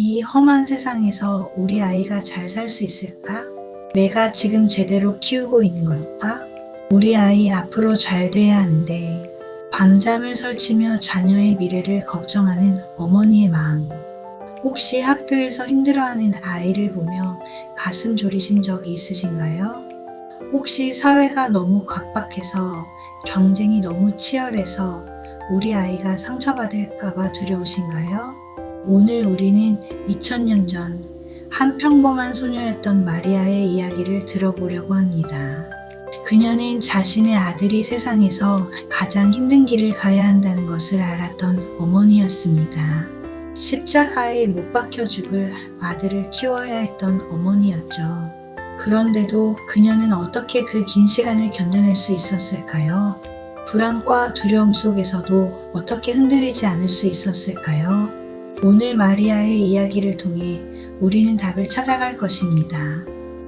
이 험한 세상에서 우리 아이가 잘 살 수 있을까? 내가 지금 제대로 키우고 있는 걸까? 우리 아이 앞으로 잘 돼야 하는데 밤잠을 설치며 자녀의 미래를 걱정하는 어머니의 마음. 혹시 학교에서 힘들어하는 아이를 보며 가슴 졸이신 적이 있으신가요? 혹시 사회가 너무 각박해서 경쟁이 너무 치열해서 우리 아이가 상처받을까봐 두려우신가요? 오늘 우리는 2000년 전 한 평범한 소녀였던 마리아의 이야기를 들어보려고 합니다. 그녀는 자신의 아들이 세상에서 가장 힘든 길을 가야 한다는 것을 알았던 어머니였습니다. 십자가에 못 박혀 죽을 아들을 키워야 했던 어머니였죠. 그런데도 그녀는 어떻게 그 긴 시간을 견뎌낼 수 있었을까요? 불안과 두려움 속에서도 어떻게 흔들리지 않을 수 있었을까요? 오늘 마리아의 이야기를 통해 우리는 답을 찾아갈 것입니다.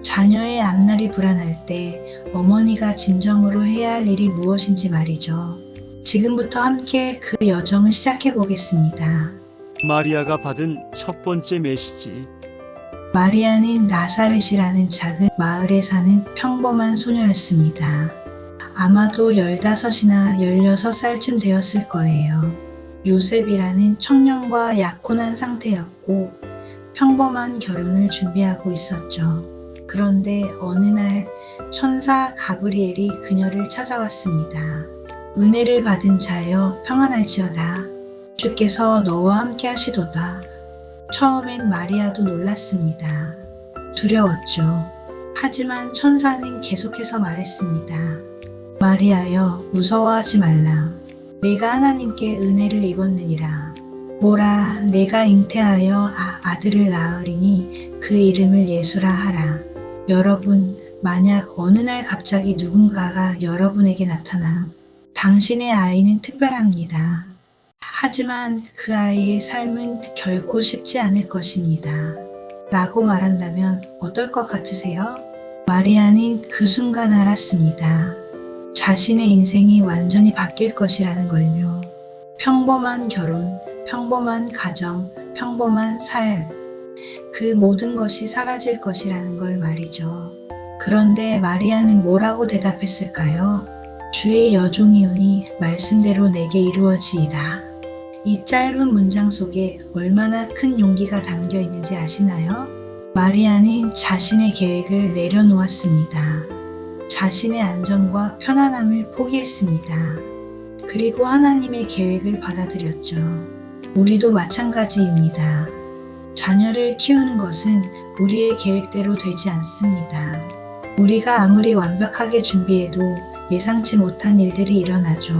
자녀의 앞날이 불안할 때 어머니가 진정으로 해야 할 일이 무엇인지 말이죠. 지금부터 함께 그 여정을 시작해 보겠습니다. 마리아가 받은 첫 번째 메시지. 마리아는 나사렛이라는 작은 마을에 사는 평범한 소녀였습니다. 아마도 15이나 16살쯤 되었을 거예요. 요셉이라는 청년과 약혼한 상태였고 평범한 결혼을 준비하고 있었죠. 그런데 어느 날 천사 가브리엘이 그녀를 찾아왔습니다. 은혜를 받은 자여 평안할지어다. 주께서 너와 함께 하시도다. 처음엔 마리아도 놀랐습니다. 두려웠죠. 하지만 천사는 계속해서 말했습니다. 마리아여, 무서워하지 말라. 내가 하나님께 은혜를 입었느니라. 보라, 내가 잉태하여 아들을 낳으리니 그 이름을 예수라 하라. 여러분, 만약 어느 날 갑자기 누군가가 여러분에게 나타나 당신의 아이는 특별합니다. 하지만 그 아이의 삶은 결코 쉽지 않을 것입니다. 라고 말한다면 어떨 것 같으세요? 마리아는 그 순간 알았습니다. 자신의 인생이 완전히 바뀔 것이라는 걸요. 평범한 결혼, 평범한 가정, 평범한 삶, 그 모든 것이 사라질 것이라는 걸 말이죠. 그런데 마리아는 뭐라고 대답했을까요? 주의 여종이오니 말씀대로 내게 이루어지이다. 이 짧은 문장 속에 얼마나 큰 용기가 담겨 있는지 아시나요? 마리아는 자신의 계획을 내려놓았습니다. 자신의 안정과 편안함을 포기했습니다. 그리고 하나님의 계획을 받아들였죠. 우리도 마찬가지입니다. 자녀를 키우는 것은 우리의 계획대로 되지 않습니다. 우리가 아무리 완벽하게 준비해도 예상치 못한 일들이 일어나죠.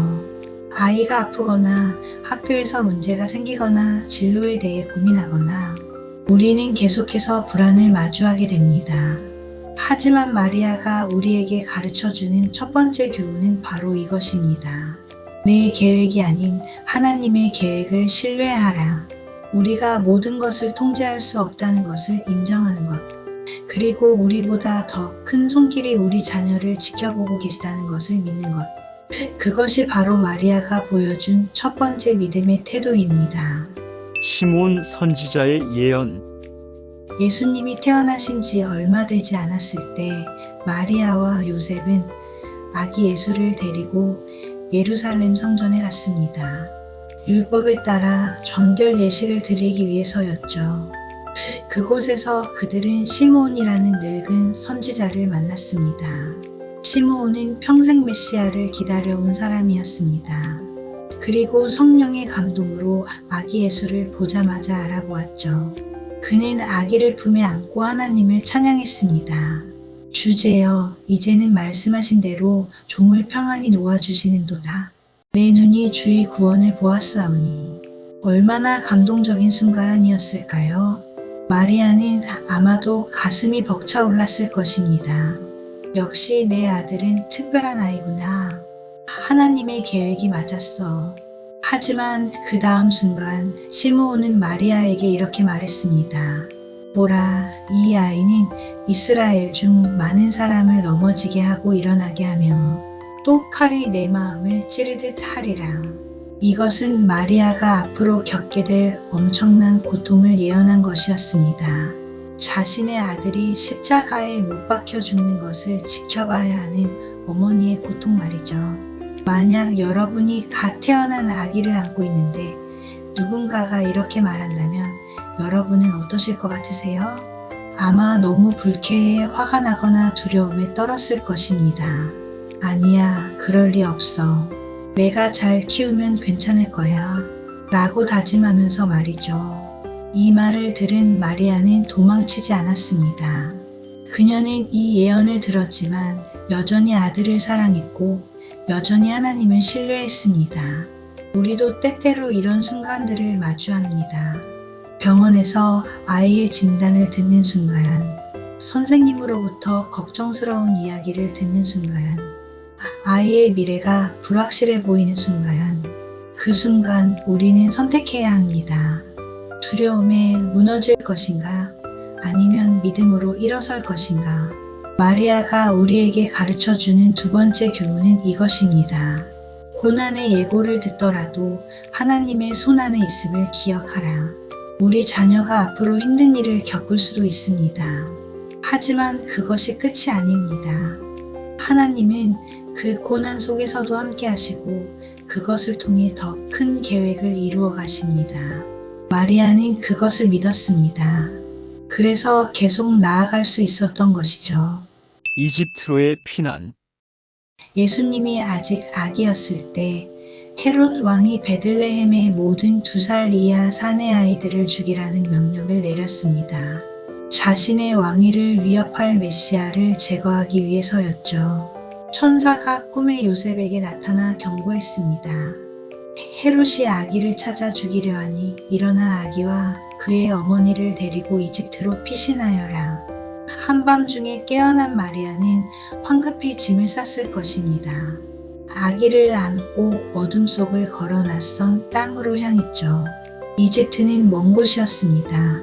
아이가 아프거나 학교에서 문제가 생기거나 진로에 대해 고민하거나 우리는 계속해서 불안을 마주하게 됩니다. 하지만 마리아가 우리에게 가르쳐주는 첫 번째 교훈은 바로 이것입니다. 내 계획이 아닌 하나님의 계획을 신뢰하라. 우리가 모든 것을 통제할 수 없다는 것을 인정하는 것. 그리고 우리보다 더 큰 손길이 우리 자녀를 지켜보고 계시다는 것을 믿는 것. 그것이 바로 마리아가 보여준 첫 번째 믿음의 태도입니다. 시므온 선지자의 예언. 예수님이 태어나신 지 얼마 되지 않았을 때 마리아와 요셉은 아기 예수를 데리고 예루살렘 성전에 갔습니다. 율법에 따라 정결 예식을 드리기 위해서였죠. 그곳에서 그들은 시므온이라는 늙은 선지자를 만났습니다. 시므온은 평생 메시아를 기다려온 사람이었습니다. 그리고 성령의 감동으로 아기 예수를 보자마자 알아보았죠. 그는 아기를 품에 안고 하나님을 찬양했습니다. 주제여, 이제는 말씀하신 대로 종을 평안히 놓아주시는도다. 내 눈이 주의 구원을 보았사오니. 얼마나 감동적인 순간이었을까요? 마리아는 아마도 가슴이 벅차올랐을 것입니다. 역시 내 아들은 특별한 아이구나. 하나님의 계획이 맞았어. 하지만 그 다음 순간 시므온은 마리아에게 이렇게 말했습니다. 보라, 이 아이는 이스라엘 중 많은 사람을 넘어지게 하고 일어나게 하며 또 칼이 내 마음을 찌르듯 하리라. 이것은 마리아가 앞으로 겪게 될 엄청난 고통을 예언한 것이었습니다. 자신의 아들이 십자가에 못 박혀 죽는 것을 지켜봐야 하는 어머니의 고통 말이죠. 만약 여러분이 갓 태어난 아기를 안고 있는데 누군가가 이렇게 말한다면 여러분은 어떠실 것 같으세요? 아마 너무 불쾌해 화가 나거나 두려움에 떨었을 것입니다. 아니야, 그럴 리 없어. 내가 잘 키우면 괜찮을 거야. 라고 다짐하면서 말이죠. 이 말을 들은 마리아는 도망치지 않았습니다. 그녀는 이 예언을 들었지만 여전히 아들을 사랑했고 여전히 하나님을 신뢰했습니다. 우리도 때때로 이런 순간들을 마주합니다. 병원에서 아이의 진단을 듣는 순간, 선생님으로부터 걱정스러운 이야기를 듣는 순간, 아이의 미래가 불확실해 보이는 순간, 그 순간 우리는 선택해야 합니다. 두려움에 무너질 것인가? 아니면 믿음으로 일어설 것인가? 마리아가 우리에게 가르쳐주는 두 번째 교훈은 이것입니다. 고난의 예고를 듣더라도 하나님의 손안에 있음을 기억하라. 우리 자녀가 앞으로 힘든 일을 겪을 수도 있습니다. 하지만 그것이 끝이 아닙니다. 하나님은 그 고난 속에서도 함께 하시고 그것을 통해 더 큰 계획을 이루어 가십니다. 마리아는 그것을 믿었습니다. 그래서 계속 나아갈 수 있었던 것이죠. 이집트로의 피난. 예수님이 아직 아기였을 때 헤롯 왕이 베들레헴의 모든 2살 이하 사내 아이들을 죽이라는 명령을 내렸습니다. 자신의 왕위를 위협할 메시아를 제거하기 위해서였죠. 천사가 꿈에 요셉에게 나타나 경고했습니다. 헤롯이 아기를 찾아 죽이려 하니 일어나 아기와 그의 어머니를 데리고 이집트로 피신하여라. 한밤중에 깨어난 마리아는 황급히 짐을 쌌을 것입니다. 아기를 안고 어둠 속을 걸어 낯선 땅으로 향했죠. 이집트는 먼 곳이었습니다.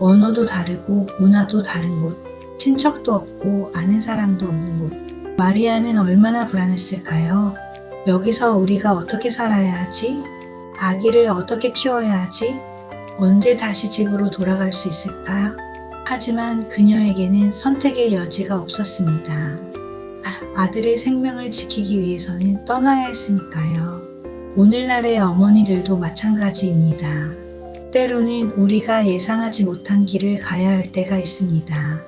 언어도 다르고 문화도 다른 곳, 친척도 없고 아는 사람도 없는 곳. 마리아는 얼마나 불안했을까요? 여기서 우리가 어떻게 살아야 하지? 아기를 어떻게 키워야 하지? 언제 다시 집으로 돌아갈 수 있을까? 하지만 그녀에게는 선택의 여지가 없었습니다. 아들의 생명을 지키기 위해서는 떠나야 했으니까요. 오늘날의 어머니들도 마찬가지입니다. 때로는 우리가 예상하지 못한 길을 가야 할 때가 있습니다.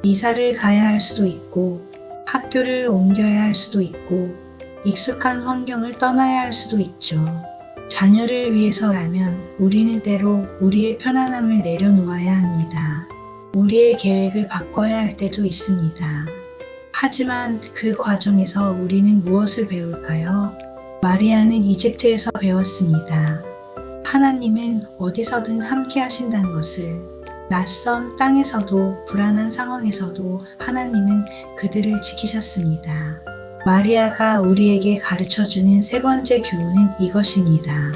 이사를 가야 할 수도 있고, 학교를 옮겨야 할 수도 있고, 익숙한 환경을 떠나야 할 수도 있죠. 자녀를 위해서라면 우리는 때로 우리의 편안함을 내려놓아야 합니다. 우리의 계획을 바꿔야 할 때도 있습니다. 하지만 그 과정에서 우리는 무엇을 배울까요? 마리아는 이집트에서 배웠습니다. 하나님은 어디서든 함께 하신다는 것을, 낯선 땅에서도 불안한 상황에서도 하나님은 그들을 지키셨습니다. 마리아가 우리에게 가르쳐주는 세 번째 교훈은 이것입니다.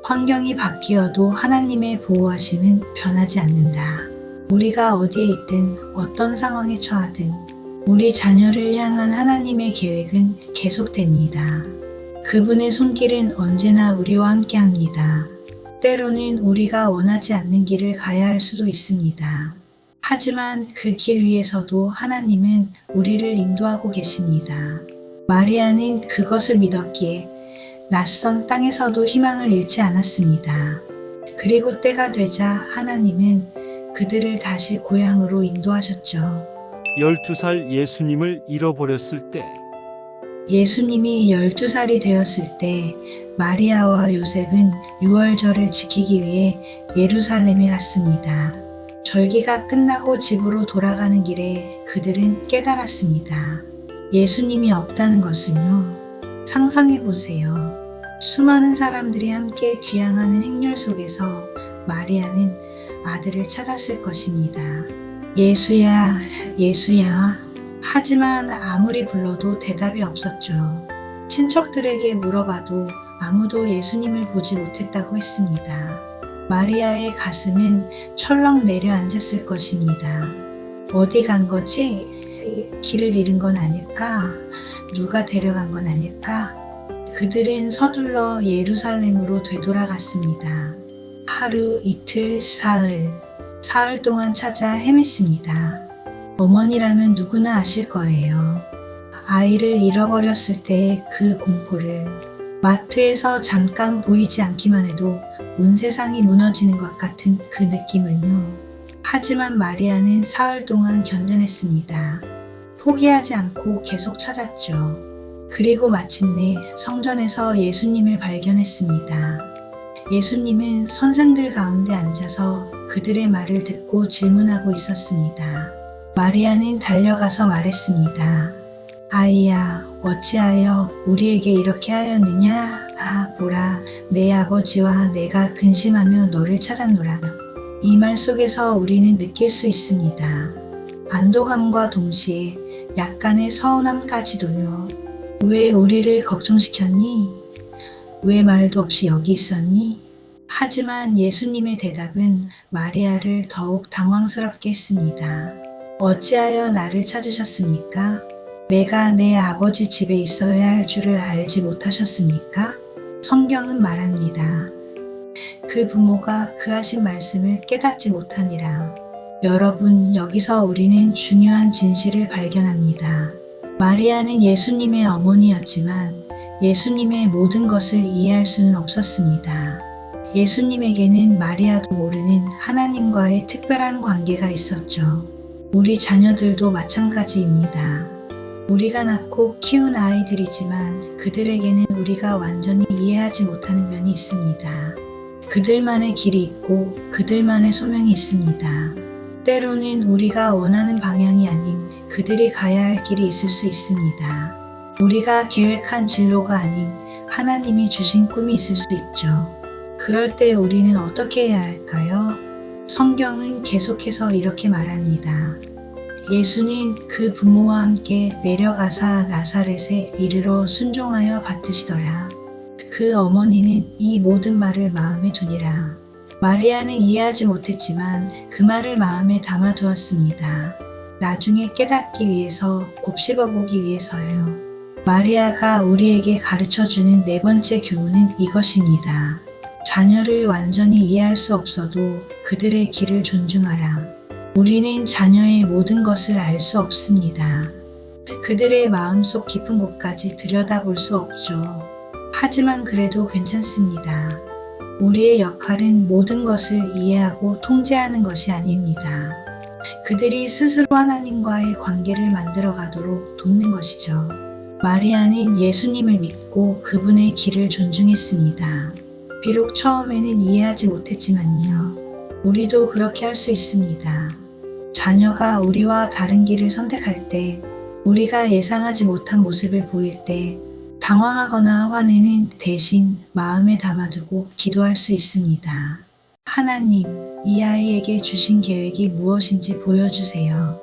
환경이 바뀌어도 하나님의 보호하심은 변하지 않는다. 우리가 어디에 있든 어떤 상황에 처하든 우리 자녀를 향한 하나님의 계획은 계속됩니다. 그분의 손길은 언제나 우리와 함께 합니다. 때로는 우리가 원하지 않는 길을 가야 할 수도 있습니다. 하지만 그 길 위에서도 하나님은 우리를 인도하고 계십니다. 마리아는 그것을 믿었기에 낯선 땅에서도 희망을 잃지 않았습니다. 그리고 때가 되자 하나님은 그들을 다시 고향으로 인도하셨죠. 12살 예수님을 잃어버렸을 때 예수님이 12살이 되었을 때 마리아와 요셉은 유월절을 지키기 위해 예루살렘에 갔습니다. 절기가 끝나고 집으로 돌아가는 길에 그들은 깨달았습니다. 예수님이 없다는 것은요. 상상해 보세요. 수많은 사람들이 함께 귀향하는 행렬 속에서 마리아는 아들을 찾았을 것입니다. 예수야, 예수야. 하지만 아무리 불러도 대답이 없었죠. 친척들에게 물어봐도 아무도 예수님을 보지 못했다고 했습니다. 마리아의 가슴은 철렁 내려앉았을 것입니다. 어디 간 거지? 길을 잃은 건 아닐까? 누가 데려간 건 아닐까? 그들은 서둘러 예루살렘으로 되돌아갔습니다. 하루, 이틀, 사흘 동안 찾아 헤맸습니다. 어머니라면 누구나 아실 거예요. 아이를 잃어버렸을 때의 그 공포를 마트에서 잠깐 보이지 않기만 해도 온 세상이 무너지는 것 같은 그 느낌을요. 하지만 마리아는 사흘 동안 견뎌냈습니다. 포기하지 않고 계속 찾았죠. 그리고 마침내 성전에서 예수님을 발견했습니다. 예수님은 선생들 가운데 앉아서 그들의 말을 듣고 질문하고 있었습니다. 마리아는 달려가서 말했습니다. 아이야, 어찌하여 우리에게 이렇게 하였느냐? 보라, 내 아버지와 내가 근심하며 너를 찾았노라. 이 말 속에서 우리는 느낄 수 있습니다. 안도감과 동시에 약간의 서운함까지도요. 왜 우리를 걱정시켰니? 왜 말도 없이 여기 있었니? 하지만 예수님의 대답은 마리아를 더욱 당황스럽게 했습니다. 어찌하여 나를 찾으셨습니까? 내가 내 아버지 집에 있어야 할 줄을 알지 못하셨습니까? 성경은 말합니다. 그 부모가 그 하신 말씀을 깨닫지 못하니라. 여러분, 여기서 우리는 중요한 진실을 발견합니다. 마리아는 예수님의 어머니였지만 예수님의 모든 것을 이해할 수는 없었습니다. 예수님에게는 마리아도 모르는 하나님과의 특별한 관계가 있었죠. 우리 자녀들도 마찬가지입니다. 우리가 낳고 키운 아이들이지만 그들에게는 우리가 완전히 이해하지 못하는 면이 있습니다. 그들만의 길이 있고 그들만의 소명이 있습니다. 때로는 우리가 원하는 방향이 아닌 그들이 가야 할 길이 있을 수 있습니다. 우리가 계획한 진로가 아닌 하나님이 주신 꿈이 있을 수 있죠. 그럴 때 우리는 어떻게 해야 할까요? 성경은 계속해서 이렇게 말합니다. 예수는 그 부모와 함께 내려가사 나사렛에 이르러 순종하여 받드시더라. 그 어머니는 이 모든 말을 마음에 두니라. 마리아는 이해하지 못했지만 그 말을 마음에 담아두었습니다. 나중에 깨닫기 위해서 곱씹어보기 위해서요. 마리아가 우리에게 가르쳐주는 네 번째 교훈은 이것입니다. 자녀를 완전히 이해할 수 없어도 그들의 길을 존중하라. 우리는 자녀의 모든 것을 알 수 없습니다. 그들의 마음속 깊은 곳까지 들여다볼 수 없죠. 하지만 그래도 괜찮습니다. 우리의 역할은 모든 것을 이해하고 통제하는 것이 아닙니다. 그들이 스스로 하나님과의 관계를 만들어가도록 돕는 것이죠. 마리아는 예수님을 믿고 그분의 길을 존중했습니다. 비록 처음에는 이해하지 못했지만요. 우리도 그렇게 할 수 있습니다. 자녀가 우리와 다른 길을 선택할 때, 우리가 예상하지 못한 모습을 보일 때, 당황하거나 화내는 대신 마음에 담아두고 기도할 수 있습니다. 하나님, 이 아이에게 주신 계획이 무엇인지 보여주세요.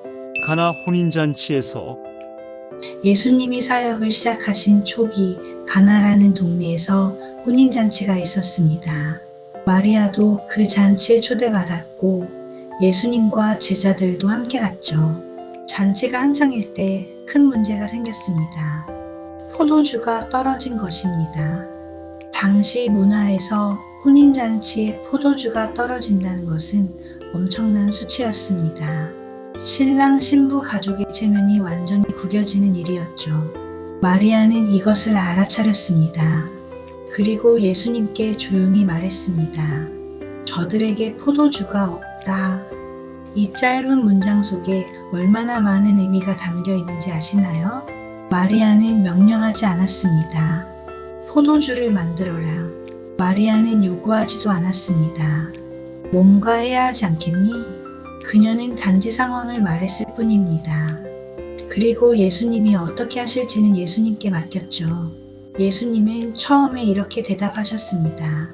가나 혼인잔치에서 예수님이 사역을 시작하신 초기 가나라는 동네에서 혼인잔치가 있었습니다. 마리아도 그 잔치에 초대받았고 예수님과 제자들도 함께 갔죠. 잔치가 한창일 때 큰 문제가 생겼습니다. 포도주가 떨어진 것입니다. 당시 문화에서 혼인잔치에 포도주가 떨어진다는 것은 엄청난 수치였습니다. 신랑 신부 가족의 체면이 완전히 구겨지는 일이었죠. 마리아는 이것을 알아차렸습니다. 그리고 예수님께 조용히 말했습니다. 저들에게 포도주가 없다. 이 짧은 문장 속에 얼마나 많은 의미가 담겨 있는지 아시나요? 마리아는 명령하지 않았습니다. 포도주를 만들어라. 마리아는 요구하지도 않았습니다. 뭔가 해야 하지 않겠니? 그녀는 단지 상황을 말했을 뿐입니다. 그리고 예수님이 어떻게 하실지는 예수님께 맡겼죠. 예수님은 처음에 이렇게 대답하셨습니다.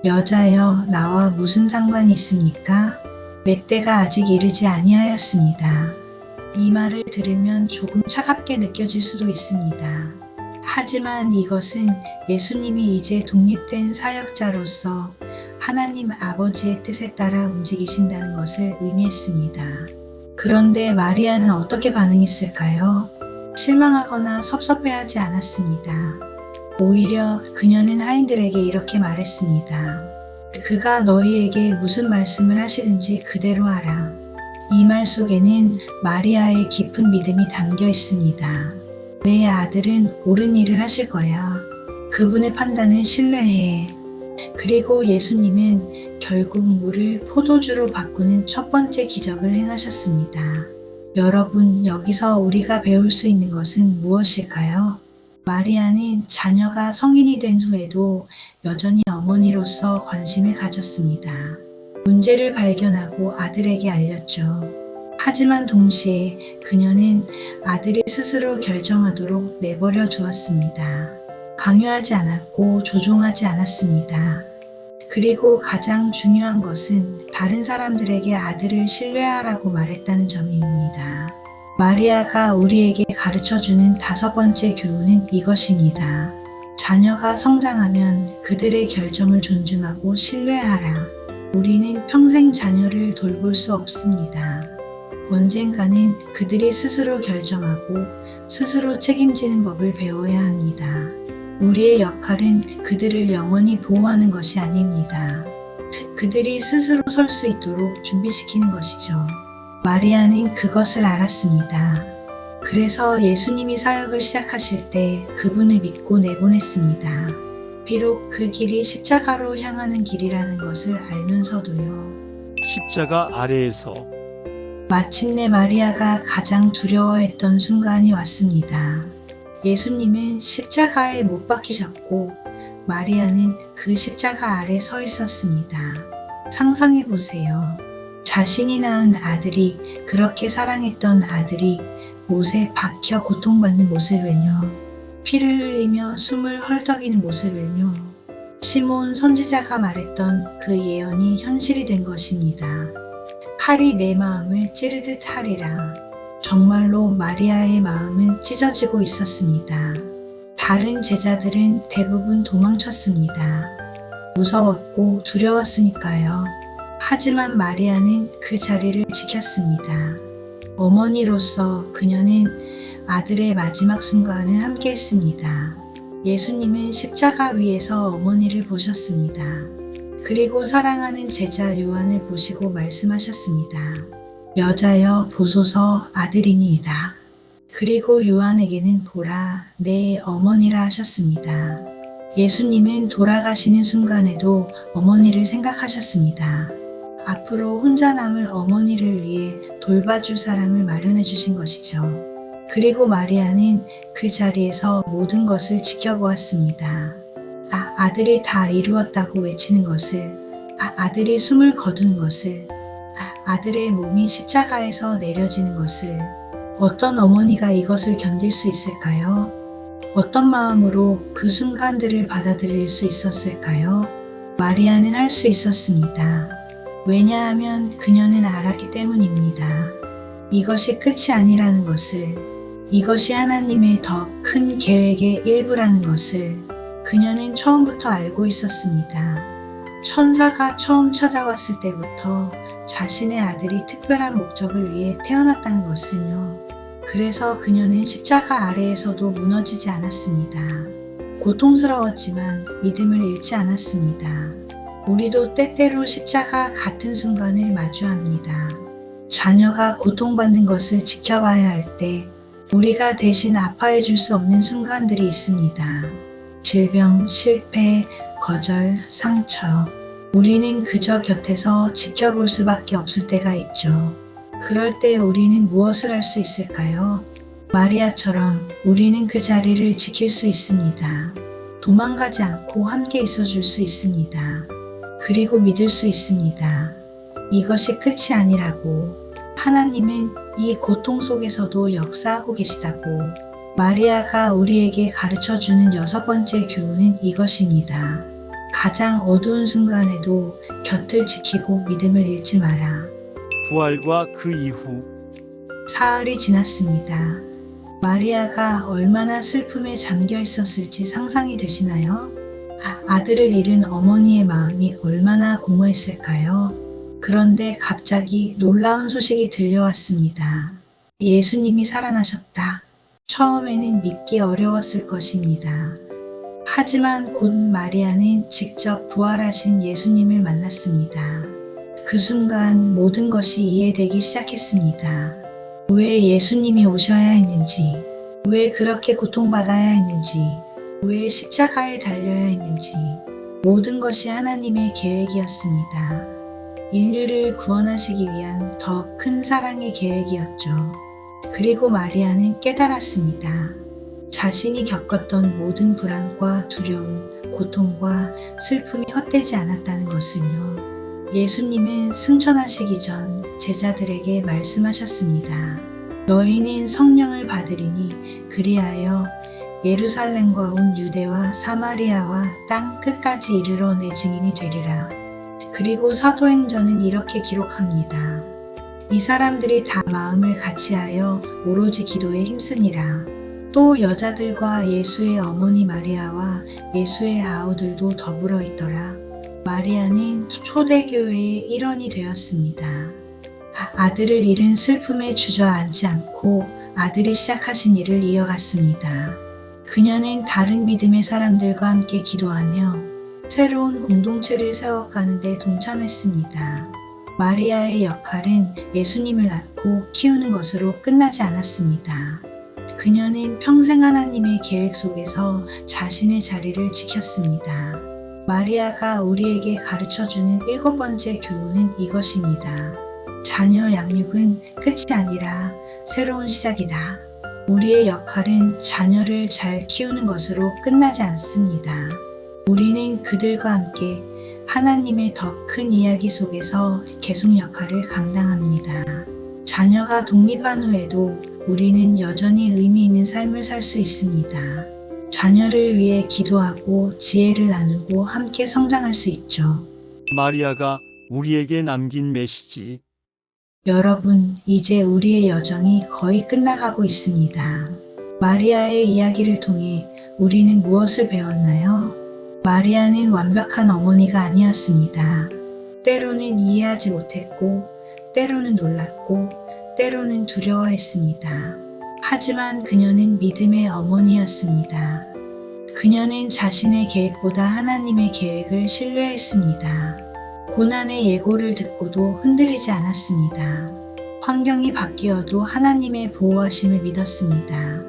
여자여, 나와 무슨 상관이 있습니까? 내 때가 아직 이르지 아니하였습니다. 이 말을 들으면 조금 차갑게 느껴질 수도 있습니다. 하지만 이것은 예수님이 이제 독립된 사역자로서 하나님 아버지의 뜻에 따라 움직이신다는 것을 의미했습니다. 그런데 마리아는 어떻게 반응했을까요? 실망하거나 섭섭해하지 않았습니다. 오히려 그녀는 하인들에게 이렇게 말했습니다. 그가 너희에게 무슨 말씀을 하시든지 그대로 하라. 이 말 속에는 마리아의 깊은 믿음이 담겨 있습니다. 내 아들은 옳은 일을 하실 거야. 그분의 판단을 신뢰해. 그리고 예수님은 결국 물을 포도주로 바꾸는 첫 번째 기적을 행하셨습니다. 여러분, 여기서 우리가 배울 수 있는 것은 무엇일까요? 마리아는 자녀가 성인이 된 후에도 여전히 어머니로서 관심을 가졌습니다. 문제를 발견하고 아들에게 알렸죠. 하지만 동시에 그녀는 아들이 스스로 결정하도록 내버려 두었습니다. 강요하지 않았고 조종하지 않았습니다. 그리고 가장 중요한 것은 다른 사람들에게 아들을 신뢰하라고 말했다는 점입니다. 마리아가 우리에게 가르쳐주는 다섯 번째 교훈은 이것입니다. 자녀가 성장하면 그들의 결정을 존중하고 신뢰하라. 우리는 평생 자녀를 돌볼 수 없습니다. 언젠가는 그들이 스스로 결정하고 스스로 책임지는 법을 배워야 합니다. 우리의 역할은 그들을 영원히 보호하는 것이 아닙니다. 그들이 스스로 설 수 있도록 준비시키는 것이죠. 마리아는 그것을 알았습니다. 그래서 예수님이 사역을 시작하실 때 그분을 믿고 내보냈습니다. 비록 그 길이 십자가로 향하는 길이라는 것을 알면서도요. 십자가 아래에서 마침내 마리아가 가장 두려워했던 순간이 왔습니다. 예수님은 십자가에 못 박히셨고 마리아는 그 십자가 아래 서 있었습니다. 상상해 보세요. 자신이 낳은 아들이, 그렇게 사랑했던 아들이 못에 박혀 고통받는 모습을요. 피를 흘리며 숨을 헐떡이는 모습을요. 시몬 선지자가 말했던 그 예언이 현실이 된 것입니다. 칼이 내 마음을 찌르듯 하리라. 정말로 마리아의 마음은 찢어지고 있었습니다. 다른 제자들은 대부분 도망쳤습니다. 무서웠고 두려웠으니까요. 하지만 마리아는 그 자리를 지켰습니다. 어머니로서 그녀는 아들의 마지막 순간을 함께 했습니다. 예수님은 십자가 위에서 어머니를 보셨습니다. 그리고 사랑하는 제자 요한을 보시고 말씀하셨습니다. 여자여 보소서 아들이니이다. 그리고 요한에게는 보라 내 어머니라 하셨습니다. 예수님은 돌아가시는 순간에도 어머니를 생각하셨습니다. 앞으로 혼자 남을 어머니를 위해 돌봐줄 사람을 마련해 주신 것이죠. 그리고 마리아는 그 자리에서 모든 것을 지켜보았습니다. 아들이 다 이루었다고 외치는 것을, 아들이 숨을 거두는 것을, 아들의 몸이 십자가에서 내려지는 것을. 어떤 어머니가 이것을 견딜 수 있을까요? 어떤 마음으로 그 순간들을 받아들일 수 있었을까요? 마리아는 할 수 있었습니다. 왜냐하면 그녀는 알았기 때문입니다. 이것이 끝이 아니라는 것을, 이것이 하나님의 더 큰 계획의 일부라는 것을 그녀는 처음부터 알고 있었습니다. 천사가 처음 찾아왔을 때부터 자신의 아들이 특별한 목적을 위해 태어났다는 것을요. 그래서 그녀는 십자가 아래에서도 무너지지 않았습니다. 고통스러웠지만 믿음을 잃지 않았습니다. 우리도 때때로 십자가 같은 순간을 마주합니다. 자녀가 고통받는 것을 지켜봐야 할 때 우리가 대신 아파해 줄 수 없는 순간들이 있습니다. 질병, 실패, 거절, 상처. 우리는 그저 곁에서 지켜볼 수밖에 없을 때가 있죠. 그럴 때 우리는 무엇을 할 수 있을까요? 마리아처럼 우리는 그 자리를 지킬 수 있습니다. 도망가지 않고 함께 있어 줄 수 있습니다. 그리고 믿을 수 있습니다. 이것이 끝이 아니라고. 하나님은 이 고통 속에서도 역사하고 계시다고. 마리아가 우리에게 가르쳐주는 여섯 번째 교훈은 이것입니다. 가장 어두운 순간에도 곁을 지키고 믿음을 잃지 마라. 부활과 그 이후 사흘이 지났습니다. 마리아가 얼마나 슬픔에 잠겨 있었을지 상상이 되시나요? 아들을 잃은 어머니의 마음이 얼마나 공허했을까요? 그런데 갑자기 놀라운 소식이 들려왔습니다. 예수님이 살아나셨다. 처음에는 믿기 어려웠을 것입니다. 하지만 곧 마리아는 직접 부활하신 예수님을 만났습니다. 그 순간 모든 것이 이해되기 시작했습니다. 왜 예수님이 오셔야 했는지, 왜 그렇게 고통받아야 했는지, 왜 십자가에 달려야 했는지, 모든 것이 하나님의 계획이었습니다. 인류를 구원하시기 위한 더 큰 사랑의 계획이었죠. 그리고 마리아는 깨달았습니다. 자신이 겪었던 모든 불안과 두려움, 고통과 슬픔이 헛되지 않았다는 것을요. 예수님은 승천하시기 전 제자들에게 말씀하셨습니다. 너희는 성령을 받으리니 그리하여 예루살렘과 온 유대와 사마리아와 땅 끝까지 이르러 내 증인이 되리라. 그리고 사도행전은 이렇게 기록합니다. 이 사람들이 다 마음을 같이하여 오로지 기도에 힘쓰니라. 또 여자들과 예수의 어머니 마리아와 예수의 아우들도 더불어 있더라. 마리아는 초대교회의 일원이 되었습니다. 아들을 잃은 슬픔에 주저앉지 않고 아들이 시작하신 일을 이어갔습니다. 그녀는 다른 믿음의 사람들과 함께 기도하며 새로운 공동체를 세워가는 데 동참했습니다. 마리아의 역할은 예수님을 낳고 키우는 것으로 끝나지 않았습니다. 그녀는 평생 하나님의 계획 속에서 자신의 자리를 지켰습니다. 마리아가 우리에게 가르쳐주는 7번째 교훈은 이것입니다. 자녀 양육은 끝이 아니라 새로운 시작이다. 우리의 역할은 자녀를 잘 키우는 것으로 끝나지 않습니다. 우리는 그들과 함께 하나님의 더 큰 이야기 속에서 계속 역할을 감당합니다. 자녀가 독립한 후에도 우리는 여전히 의미 있는 삶을 살 수 있습니다. 자녀를 위해 기도하고 지혜를 나누고 함께 성장할 수 있죠. 마리아가 우리에게 남긴 메시지. 여러분, 이제 우리의 여정이 거의 끝나가고 있습니다. 마리아의 이야기를 통해 우리는 무엇을 배웠나요? 마리아는 완벽한 어머니가 아니었습니다. 때로는 이해하지 못했고, 때로는 놀랐고, 때로는 두려워했습니다. 하지만 그녀는 믿음의 어머니였습니다. 그녀는 자신의 계획보다 하나님의 계획을 신뢰했습니다. 고난의 예고를 듣고도 흔들리지 않았습니다. 환경이 바뀌어도 하나님의 보호하심을 믿었습니다.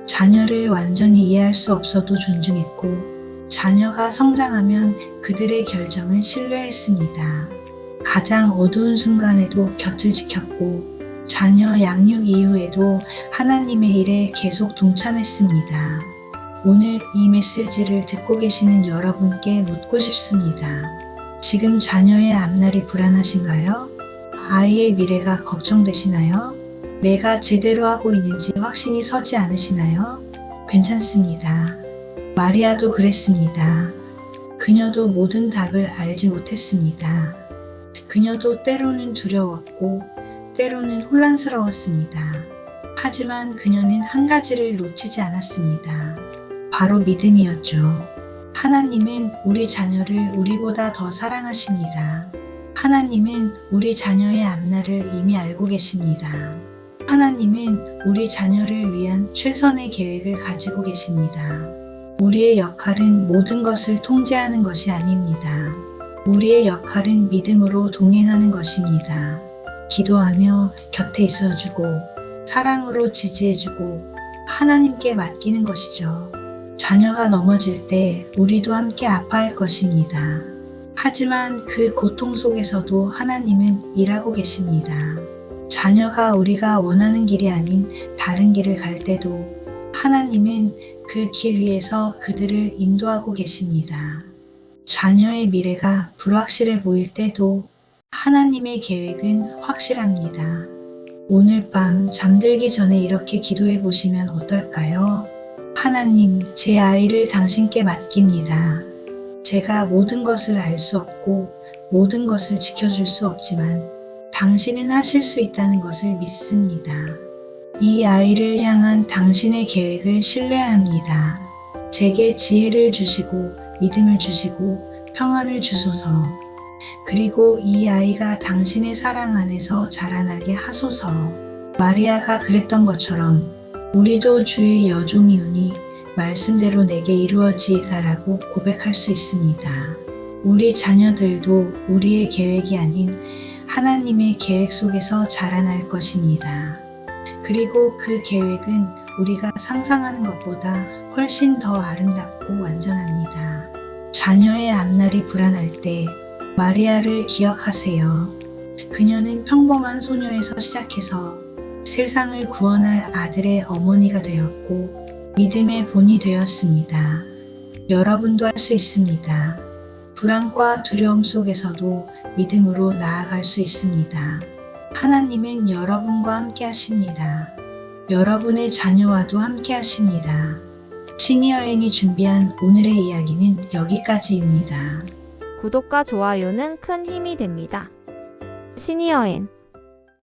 자녀를 완전히 이해할 수 없어도 존중했고, 자녀가 성장하면 그들의 결정을 신뢰했습니다. 가장 어두운 순간에도 곁을 지켰고, 자녀 양육 이후에도 하나님의 일에 계속 동참했습니다. 오늘 이 메시지를 듣고 계시는 여러분께 묻고 싶습니다. 지금 자녀의 앞날이 불안하신가요? 아이의 미래가 걱정되시나요? 내가 제대로 하고 있는지 확신이 서지 않으시나요? 괜찮습니다. 마리아도 그랬습니다. 그녀도 모든 답을 알지 못했습니다. 그녀도 때로는 두려웠고 때로는 혼란스러웠습니다. 하지만 그녀는 한 가지를 놓치지 않았습니다. 바로 믿음이었죠. 하나님은 우리 자녀를 우리보다 더 사랑하십니다. 하나님은 우리 자녀의 앞날을 이미 알고 계십니다. 하나님은 우리 자녀를 위한 최선의 계획을 가지고 계십니다. 우리의 역할은 모든 것을 통제하는 것이 아닙니다. 우리의 역할은 믿음으로 동행하는 것입니다. 기도하며 곁에 있어주고 사랑으로 지지해주고 하나님께 맡기는 것이죠. 자녀가 넘어질 때 우리도 함께 아파할 것입니다. 하지만 그 고통 속에서도 하나님은 일하고 계십니다. 자녀가 우리가 원하는 길이 아닌 다른 길을 갈 때도 하나님은 그 길 위에서 그들을 인도하고 계십니다. 자녀의 미래가 불확실해 보일 때도 하나님의 계획은 확실합니다. 오늘 밤 잠들기 전에 이렇게 기도해 보시면 어떨까요? 하나님, 제 아이를 당신께 맡깁니다. 제가 모든 것을 알 수 없고 모든 것을 지켜줄 수 없지만 당신은 하실 수 있다는 것을 믿습니다. 이 아이를 향한 당신의 계획을 신뢰합니다. 제게 지혜를 주시고 믿음을 주시고 평안을 주소서. 그리고 이 아이가 당신의 사랑 안에서 자라나게 하소서. 마리아가 그랬던 것처럼 우리도 주의 여종이오니 말씀대로 내게 이루어지이다라고 고백할 수 있습니다. 우리 자녀들도 우리의 계획이 아닌 하나님의 계획 속에서 자라날 것입니다. 그리고 그 계획은 우리가 상상하는 것보다 훨씬 더 아름답고 완전합니다. 자녀의 앞날이 불안할 때 마리아를 기억하세요. 그녀는 평범한 소녀에서 시작해서 세상을 구원할 아들의 어머니가 되었고 믿음의 본이 되었습니다. 여러분도 할 수 있습니다. 불안과 두려움 속에서도 믿음으로 나아갈 수 있습니다. 하나님은 여러분과 함께 하십니다. 여러분의 자녀와도 함께 하십니다. 시니어앤이 준비한 오늘의 이야기는 여기까지입니다. 구독과 좋아요는 큰 힘이 됩니다. 시니어엔